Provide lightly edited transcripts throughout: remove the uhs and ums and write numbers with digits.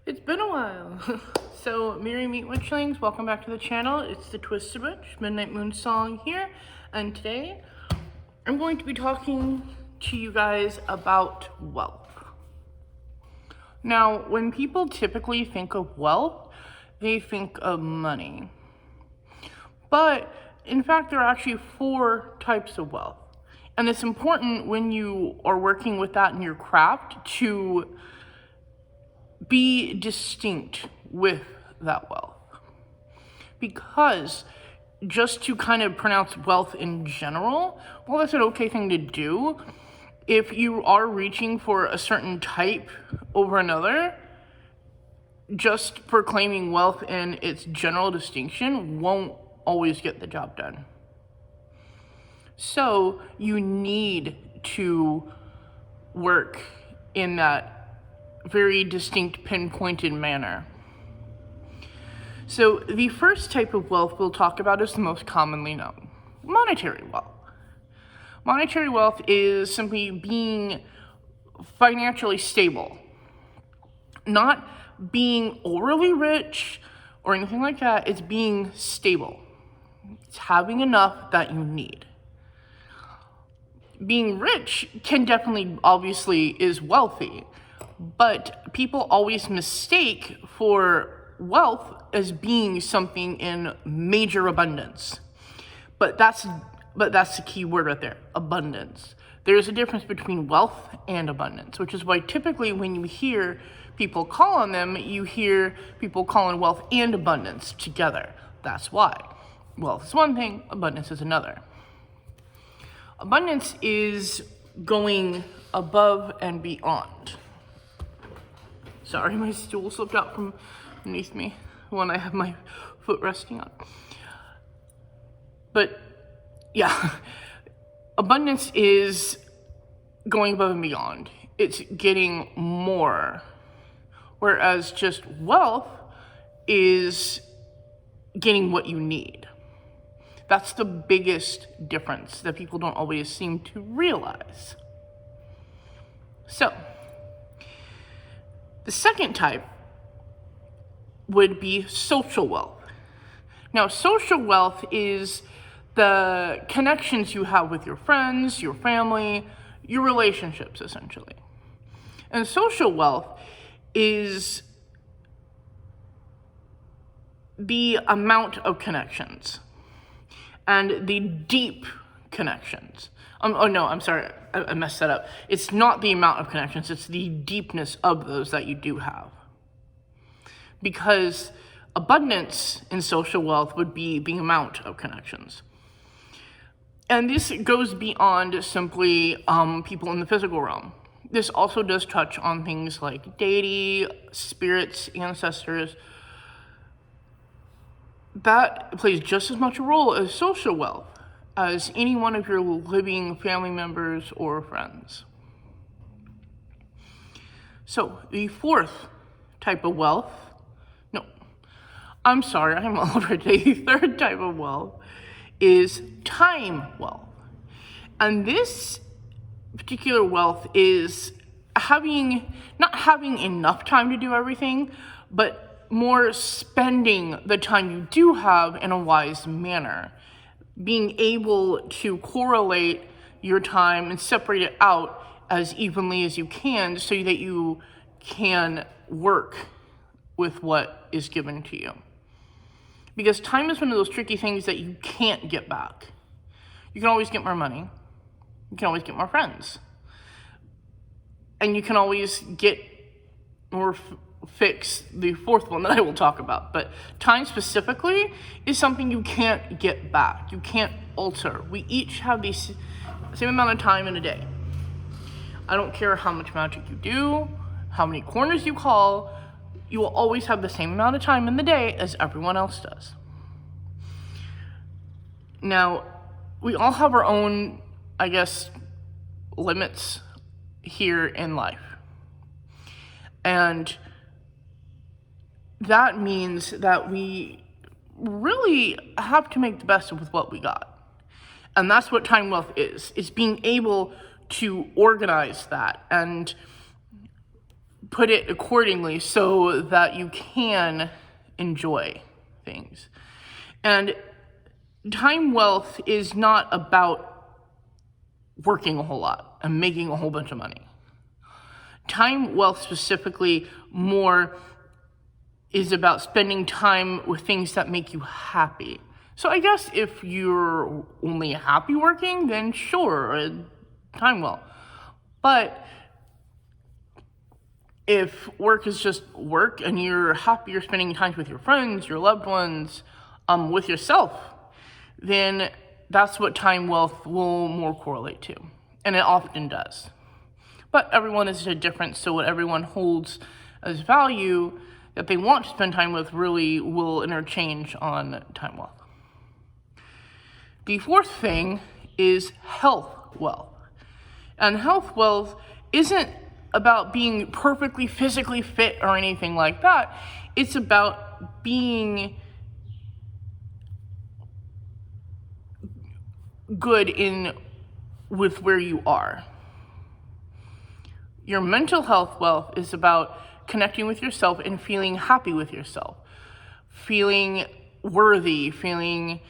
It's been a while. So, Merry Meet Witchlings, welcome back to the channel. It's the Twisted Witch, Midnight Moon Song here, and today I'm going to be talking to you guys about wealth. Now, when people typically think of wealth, they think of money. But, in fact, there are actually 4 types of wealth. And it's important when you are working with that in your craft to be distinct with that wealth. Because just to kind of pronounce wealth in general, well, that's an okay thing to do. If you are reaching for a certain type over another, just proclaiming wealth in its general distinction won't always get the job done. So you need to work in that very distinct, pinpointed manner. So the first type of wealth we'll talk about is the most commonly known, monetary wealth. Monetary wealth is simply being financially stable, not being overly rich or anything like that. It's being stable. It's having enough that you need. Being rich can definitely, obviously, is wealthy, but people always mistake for wealth as being something in major abundance. But that's the key word right there, abundance. There's a difference between wealth and abundance, which is why typically when you hear people call on them, you hear people calling wealth and abundance together. That's why. Wealth is one thing, abundance is another. Abundance is going above and beyond. Sorry, my stool slipped out from underneath me when I have my foot resting on. But yeah, abundance is going above and beyond. It's getting more. Whereas just wealth is getting what you need. That's the biggest difference that people don't always seem to realize. So, the second type would be social wealth. Now, social wealth is the connections you have with your friends, your family, your relationships, essentially. And social wealth is the amount of connections and the deep connections. I messed that up. It's not the amount of connections, it's the deepness of those that you do have. Because abundance in social wealth would be the amount of connections. And this goes beyond simply people in the physical realm. This also does touch on things like deity, spirits, ancestors. That plays just as much a role as social wealth as any one of your living family members or friends. So the fourth type of wealth, I'm already, the third type of wealth is time wealth. And this particular wealth is not having enough time to do everything, but more spending the time you do have in a wise manner. Being able to correlate your time and separate it out as evenly as you can so that you can work with what is given to you. Because time is one of those tricky things that you can't get back. You can always get more money. You can always get more friends. And you can always get or fix the fourth one that I will talk about. But time specifically is something you can't get back. You can't alter. We each have the same amount of time in a day. I don't care how much magic you do, how many corners you call, you will always have the same amount of time in the day as everyone else does. Now, we all have our own, limits here in life. And that means that we really have to make the best of what we got. And that's what time wealth is. It's being able to organize that and put it accordingly so that you can enjoy things. And time wealth is not about working a whole lot and making a whole bunch of money. Time wealth specifically more is about spending time with things that make you happy. So I guess if you're only happy working, then sure, time wealth. But if work is just work and you're happy you're spending time with your friends, your loved ones, with yourself, then that's what time wealth will more correlate to. And it often does. But everyone is different, so what everyone holds as value that they want to spend time with really will interchange on time wealth. The fourth thing is health wealth. And health wealth isn't about being perfectly physically fit or anything like that. It's about being good with where you are. Your mental health wealth is about connecting with yourself and feeling happy with yourself, feeling worthy, feeling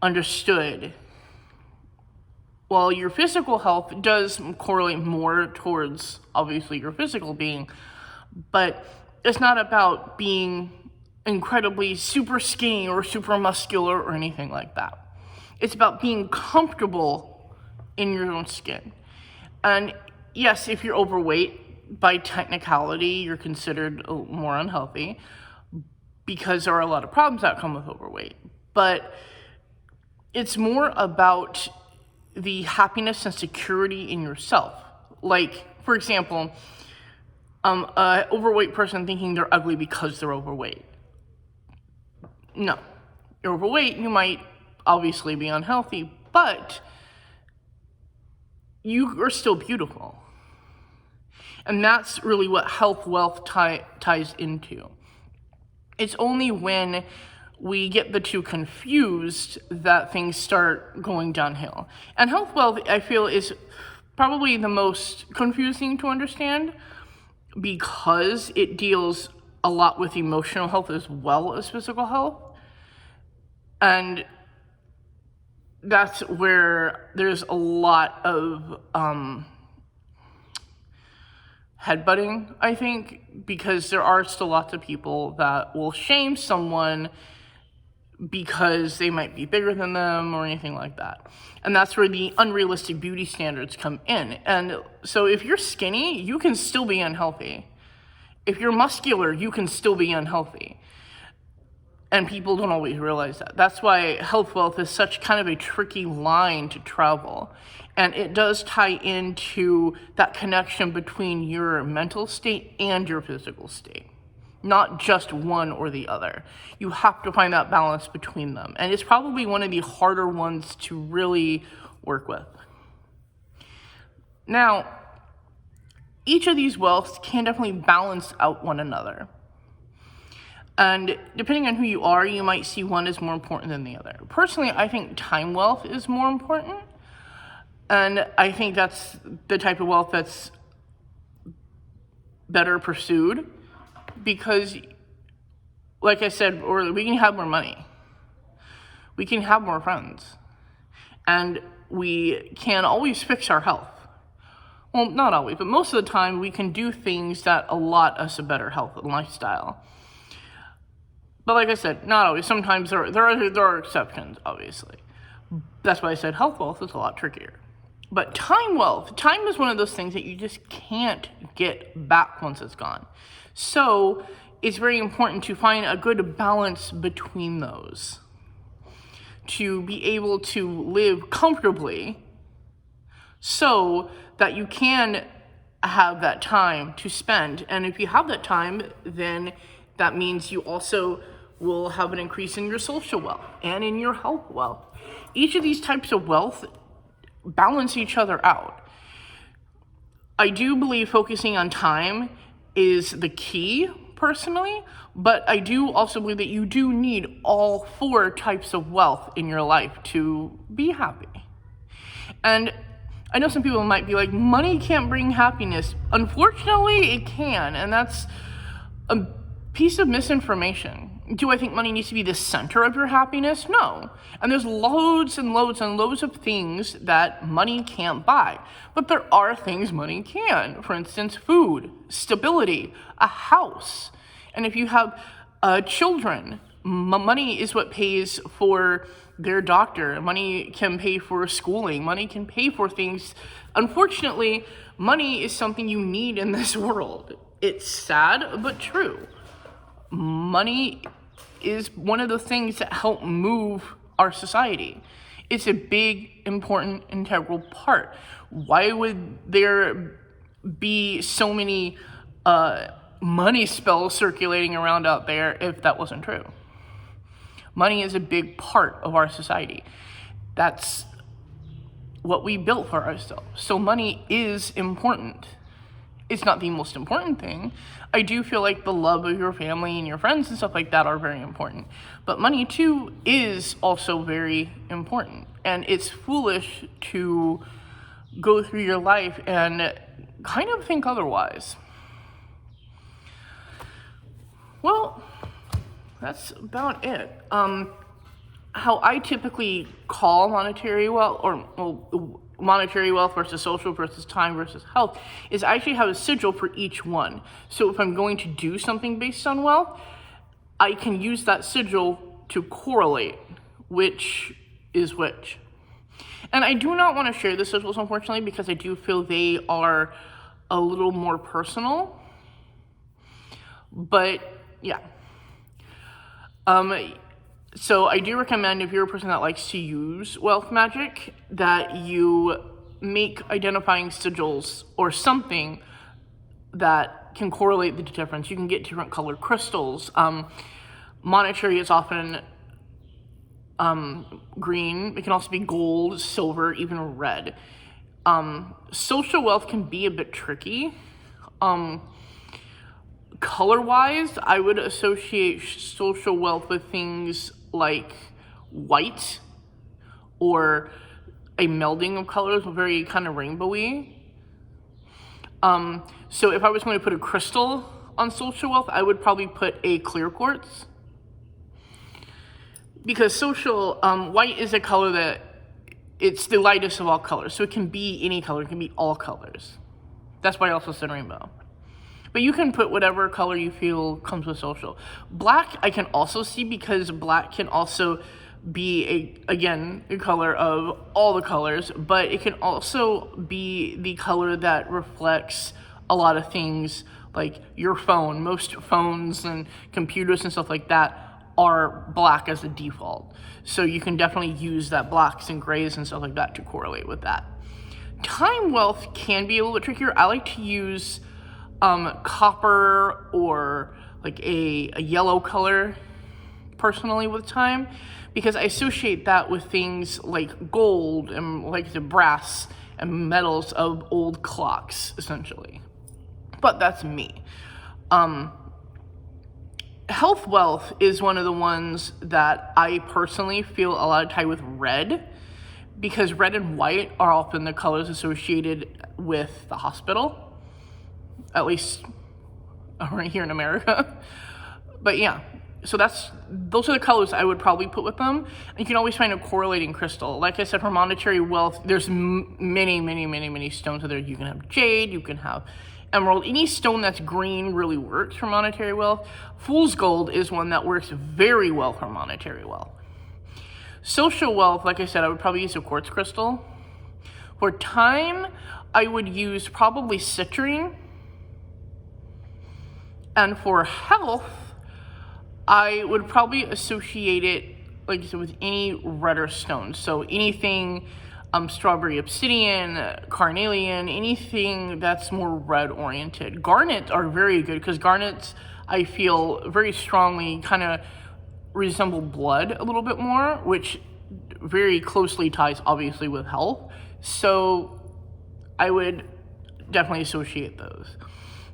understood. While your physical health does correlate more towards, obviously, your physical being, but it's not about being incredibly super skinny or super muscular or anything like that. It's about being comfortable in your own skin. And yes, if you're overweight, by technicality, you're considered more unhealthy because there are a lot of problems that come with overweight. But it's more about the happiness and security in yourself. Like, for example, an overweight person thinking they're ugly because they're overweight. No. You're overweight, you might obviously be unhealthy, but you are still beautiful. And that's really what health wealth ties into. It's only when we get the two confused that things start going downhill. And health wealth, I feel, is probably the most confusing to understand because it deals a lot with emotional health as well as physical health. And that's where there's a lot of headbutting, I think, because there are still lots of people that will shame someone because they might be bigger than them or anything like that. And that's where the unrealistic beauty standards come in. And so if you're skinny, you can still be unhealthy. If you're muscular, you can still be unhealthy. And people don't always realize that. That's why health wealth is such kind of a tricky line to travel. And it does tie into that connection between your mental state and your physical state. Not just one or the other. You have to find that balance between them. And it's probably one of the harder ones to really work with. Now, each of these wealths can definitely balance out one another. And depending on who you are, you might see one as more important than the other. Personally, I think time wealth is more important. And I think that's the type of wealth that's better pursued. Because, like I said, we can have more money. We can have more friends. And we can always fix our health. Well, not always, but most of the time we can do things that allot us a better health and lifestyle. But like I said, not always. Sometimes there are exceptions, obviously. That's why I said health wealth is a lot trickier. But time wealth, time is one of those things that you just can't get back once it's gone. So it's very important to find a good balance between those. To be able to live comfortably so that you can have that time to spend. And if you have that time, then that means you also will have an increase in your social wealth and in your health wealth. Each of these types of wealth balance each other out. I do believe focusing on time is the key, personally, but I do also believe that you do need all four types of wealth in your life to be happy. And I know some people might be like, money can't bring happiness. Unfortunately, it can, and that's a piece of misinformation. Do I think money needs to be the center of your happiness? No. And there's loads and loads and loads of things that money can't buy. But there are things money can. For instance, food, stability, a house. And if you have children, money is what pays for their doctor. Money can pay for schooling. Money can pay for things. Unfortunately, money is something you need in this world. It's sad, but true. Money is one of the things that help move our society. It's a big, important, integral part. Why would there be so many money spells circulating around out there if that wasn't true? Money is a big part of our society. That's what we built for ourselves. So money is important. It's not the most important thing. I do feel like the love of your family and your friends and stuff like that are very important. But money too is also very important. And it's foolish to go through your life and kind of think otherwise. Well, that's about it. How I typically call monetary wealth, or monetary wealth versus social versus time versus health, is I actually have a sigil for each one. So if I'm going to do something based on wealth, I can use that sigil to correlate which is which. And I do not want to share the sigils, unfortunately, because I do feel they are a little more personal. But yeah. So I do recommend, if you're a person that likes to use wealth magic, that you make identifying sigils or something that can correlate the difference. You can get different colored crystals. Monetary is often green. It can also be gold, silver, even red. Social wealth can be a bit tricky. Color-wise, I would associate social wealth with things like white or a melding of colors, very kind of rainbowy. So if I was going to put a crystal on social wealth, I would probably put a clear quartz. Because social, white is a color that, it's the lightest of all colors. So it can be any color, it can be all colors. That's why I also said rainbow. But you can put whatever color you feel comes with social. Black I can also see, because black can also be, a color of all the colors, but it can also be the color that reflects a lot of things, like your phone. Most phones and computers and stuff like that are black as a default. So you can definitely use that blacks and grays and stuff like that to correlate with that. Time wealth can be a little bit trickier. I like to use copper or like a yellow color personally with time, because I associate that with things like gold and like the brass and metals of old clocks, essentially. But that's me. Health wealth is one of the ones that I personally feel a lot of tie with red, because red and white are often the colors associated with the hospital. At least right here in America. But yeah, so those are the colors I would probably put with them. And you can always find a correlating crystal. Like I said, for monetary wealth, there's many stones out there. You can have jade, you can have emerald. Any stone that's green really works for monetary wealth. Fool's gold is one that works very well for monetary wealth. Social wealth, like I said, I would probably use a quartz crystal. For time, I would use probably citrine. And for health, I would probably associate it, like I said, with any redder stones. So anything strawberry obsidian, carnelian, anything that's more red oriented. Garnets are very good, because garnets, I feel very strongly kind of resemble blood a little bit more, which very closely ties obviously with health. So I would definitely associate those.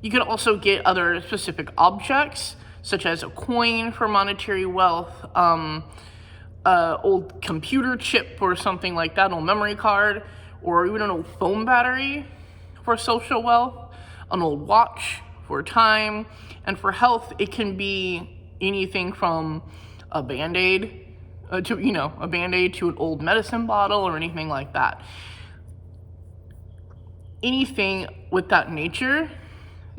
You can also get other specific objects, such as a coin for monetary wealth, old computer chip or something like that, old memory card, or even an old phone battery for social wealth, an old watch for time, and for health, it can be anything from a Band-Aid to an old medicine bottle or anything like that. Anything with that nature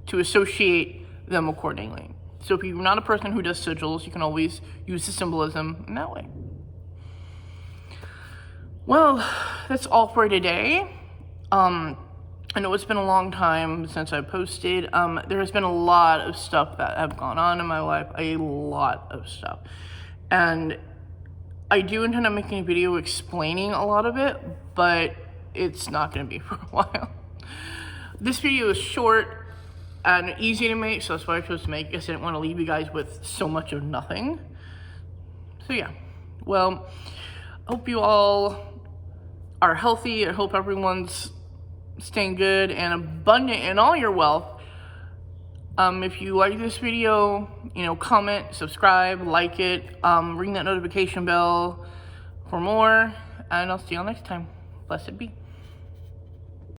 to associate them accordingly. So if you're not a person who does sigils, you can always use the symbolism in that way. Well, that's all for today. I know it's been a long time since I posted. There has been a lot of stuff that have gone on in my life, a lot of stuff. And I do intend on making a video explaining a lot of it, but it's not going to be for a while. This video is short and easy to make, so that's what I chose to make. I just didn't want to leave you guys with so much of nothing. So yeah, well, I hope you all are healthy. I hope everyone's staying good and abundant in all your wealth. If you like this video, comment, subscribe, like it, ring that notification bell for more, and I'll see y'all next time. Blessed be.